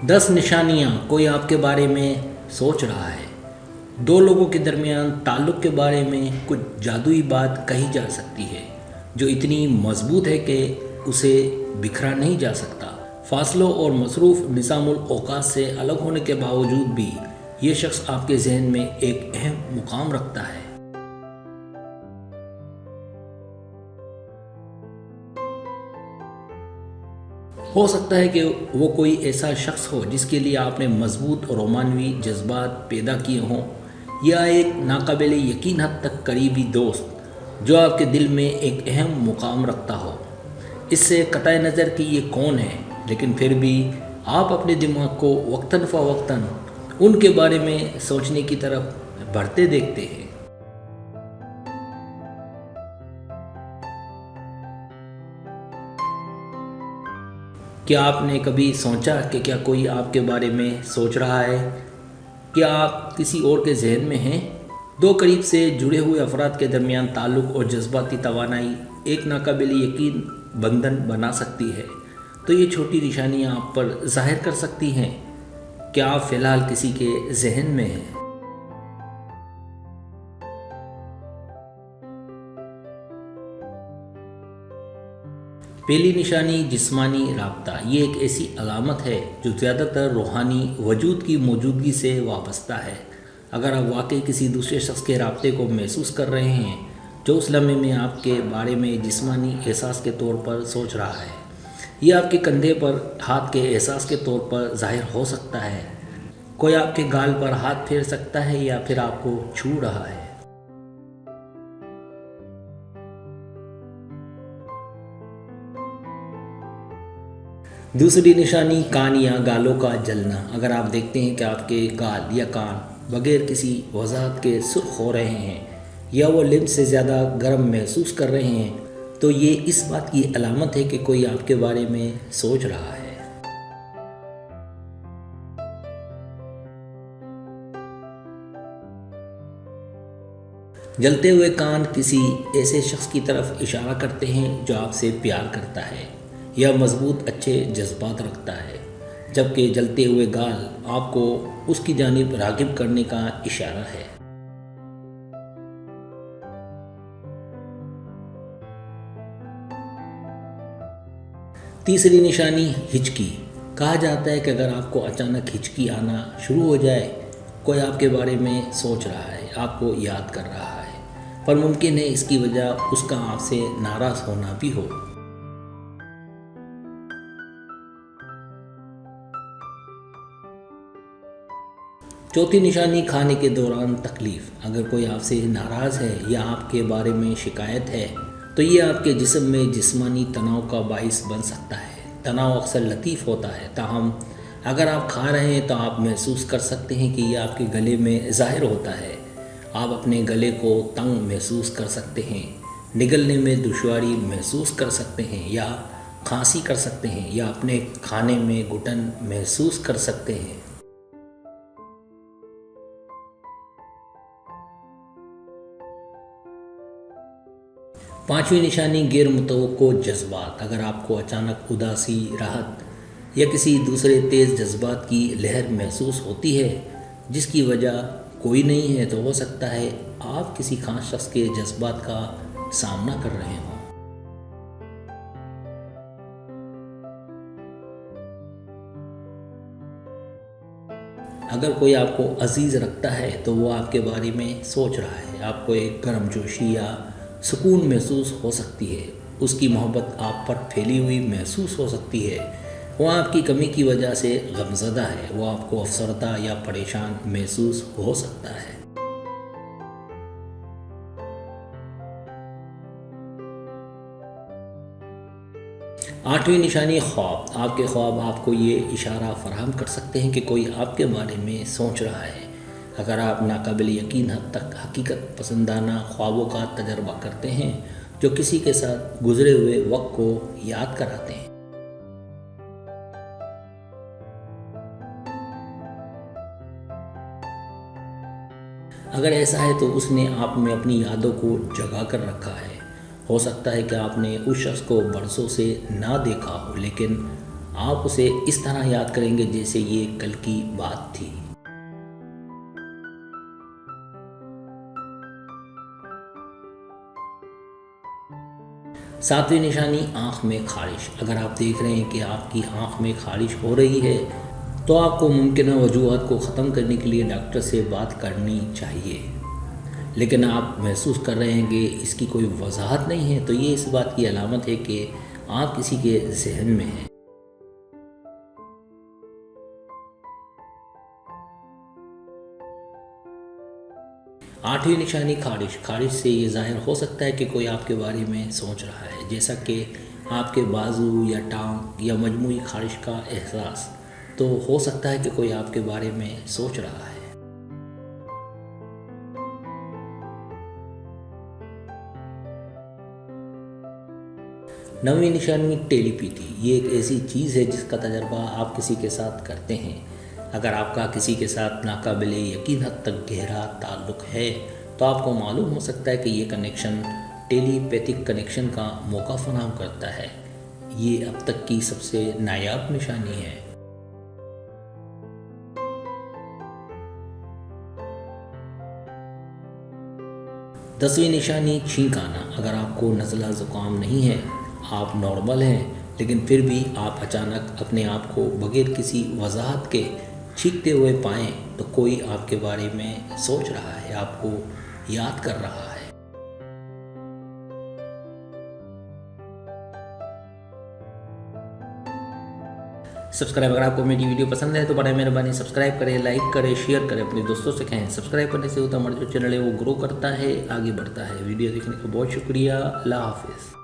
10 निशानियाँ कोई आपके बारे में सोच रहा है। दो लोगों के दरमियान ताल्लुक़ के बारे में कुछ जादुई बात कही जा सकती है जो इतनी मजबूत है कि उसे बिखरा नहीं जा सकता। फासलों और मसरूफ़ निज़ामुल औक़ात से अलग होने के बावजूद भी ये शख्स आपके जहन में एक अहम मुकाम रखता है। हो सकता है कि वो कोई ऐसा शख्स हो जिसके लिए आपने मजबूत और रोमानवी जज्बात पैदा किए हों, या एक नाकाबिले यकीन हद तक करीबी दोस्त जो आपके दिल में एक अहम मुकाम रखता हो। इससे कतई नज़र कि ये कौन है, लेकिन फिर भी आप अपने दिमाग को वक्तन फ़वक्तन उनके बारे में सोचने की तरफ बढ़ते देखते हैं। क्या आपने कभी सोचा कि क्या कोई आपके बारे में सोच रहा है? क्या आप किसी और के जहन में हैं? दो करीब से जुड़े हुए अफराद के दरमियान ताल्लुक़ और जज्बाती तवानाई एक नाकाबिले यकीन बंधन बना सकती है। तो ये छोटी निशानियाँ आप पर ज़ाहिर कर सकती हैं क्या आप फ़िलहाल किसी के जहन में हैं। पहली निशानी जिस्मानी राब्ता। ये एक ऐसी अलामत है जो ज़्यादातर रूहानी वजूद की मौजूदगी से वाबस्ता है। अगर आप वाकई किसी दूसरे शख्स के राब्ते को महसूस कर रहे हैं जो उस लम्हे में आपके बारे में जिस्मानी एहसास के तौर पर सोच रहा है, यह आपके कंधे पर हाथ के एहसास के तौर पर ज़ाहिर हो सकता है। कोई आपके गाल पर हाथ फेर सकता है या फिर आपको छू रहा है। दूसरी निशानी कान या गालों का जलना। अगर आप देखते हैं कि आपके गाल या कान बगैर किसी वजाहत के सुर्ख हो रहे हैं या वो लिम्फ से ज़्यादा गर्म महसूस कर रहे हैं, तो ये इस बात की अलामत है कि कोई आपके बारे में सोच रहा है। जलते हुए कान किसी ऐसे शख्स की तरफ इशारा करते हैं जो आपसे प्यार करता है या मजबूत अच्छे जज्बात रखता है, जबकि जलते हुए गाल आपको उसकी जानिब राग़िब करने का इशारा है। तीसरी निशानी हिचकी। कहा जाता है कि अगर आपको अचानक हिचकी आना शुरू हो जाए, कोई आपके बारे में सोच रहा है, आपको याद कर रहा है, पर मुमकिन है इसकी वजह उसका आपसे नाराज़ होना भी हो। चौथी निशानी खाने के दौरान तकलीफ़। अगर कोई आपसे नाराज़ है या आपके बारे में शिकायत है, तो ये आपके जिस्म में जिस्मानी तनाव का बाइस बन सकता है। तनाव अक्सर लतीफ़ होता है, ताहम अगर आप खा रहे हैं तो आप महसूस कर सकते हैं कि ये आपके गले में ज़ाहिर होता है। आप अपने गले को तंग महसूस कर सकते हैं, निगलने में दुश्वारी महसूस कर सकते हैं या खांसी कर सकते हैं, या अपने खाने में घुटन महसूस कर सकते हैं। पांचवी निशानी गैर मुतवक्को जज्बात। अगर आपको अचानक उदासी, राहत या किसी दूसरे तेज़ जज्बात की लहर महसूस होती है जिसकी वजह कोई नहीं है, तो हो सकता है आप किसी खास शख्स के जज्बात का सामना कर रहे हों। अगर कोई आपको अजीज़ रखता है तो वो आपके बारे में सोच रहा है। आपको एक गर्मजोशी या सुकून महसूस हो सकती है, उसकी मोहब्बत आप पर फैली हुई महसूस हो सकती है। वो आपकी कमी की वजह से गमज़दा है, वो आपको अफसरदा या परेशान महसूस हो सकता है। आठवीं निशानी ख्वाब। आपके ख्वाब आपको ये इशारा फराहम कर सकते हैं कि कोई आपके बारे में सोच रहा है। अगर आप नाकाबिल यकीन हद तक हकीकत पसंदाना ख्वाबों का तजर्बा करते हैं जो किसी के साथ गुजरे हुए वक्त को याद कराते हैं। अगर ऐसा है तो उसने आप में अपनी यादों को जगा कर रखा है। हो सकता है कि आपने उस शख्स को बरसों से ना देखा हो, लेकिन آپ اسے اس طرح یاد کریں گے جیسے یہ کل کی بات تھی۔ 7ویں نشانی آنکھ میں خارش۔ اگر آپ دیکھ رہے ہیں کہ آپ کی آنکھ میں خارش ہو رہی ہے تو آپ کو ممکنہ وجوہات کو ختم کرنے کے لیے ڈاکٹر سے بات کرنی چاہیے، لیکن آپ محسوس کر رہے ہیں کہ اس کی کوئی وضاحت نہیں ہے، تو یہ اس بات کی علامت ہے کہ آپ کسی کے ذہن میں ہیں۔ 8ویں نشانی خارش۔ خارش سے یہ ظاہر ہو سکتا ہے کہ کوئی آپ کے بارے میں سوچ رہا ہے، جیسا کہ آپ کے بازو یا ٹانگ یا مجموعی خارش کا احساس، تو ہو سکتا ہے کہ کوئی آپ کے بارے میں سوچ رہا ہے۔ 9ویں نشانی ٹیلی پیٹی۔ یہ ایک ایسی چیز ہے جس کا تجربہ آپ کسی کے ساتھ کرتے ہیں۔ اگر آپ کا کسی کے ساتھ ناقابل یقین حد تک گہرا تعلق ہے تو آپ کو معلوم ہو سکتا ہے کہ یہ کنیکشن ٹیلی پیتھک کنیکشن کا موقع فراہم کرتا ہے۔ یہ اب تک کی سب سے نایاب نشانی ہے۔ 10ویں نشانی چھینک آنا۔ اگر آپ کو نزلہ زکام نہیں ہے، آپ نارمل ہیں، لیکن پھر بھی آپ اچانک اپنے آپ کو بغیر کسی وضاحت کے چھینکتے ہوئے پائیں تو کوئی آپ کے بارے میں سوچ رہا ہے، آپ کو یاد کر رہا ہے۔ سبسکرائب، اگر آپ کو میری ویڈیو پسند ہے تو بڑے مہربانی سبسکرائب کریں، لائک کریں، شیئر کریں، اپنے دوستوں سے کہیں۔ سبسکرائب کرنے سے ہوتا ہمارا جو چینل ہے وہ گرو کرتا ہے، آگے بڑھتا ہے۔ ویڈیو دیکھنے کا بہت شکریہ۔ اللہ حافظ۔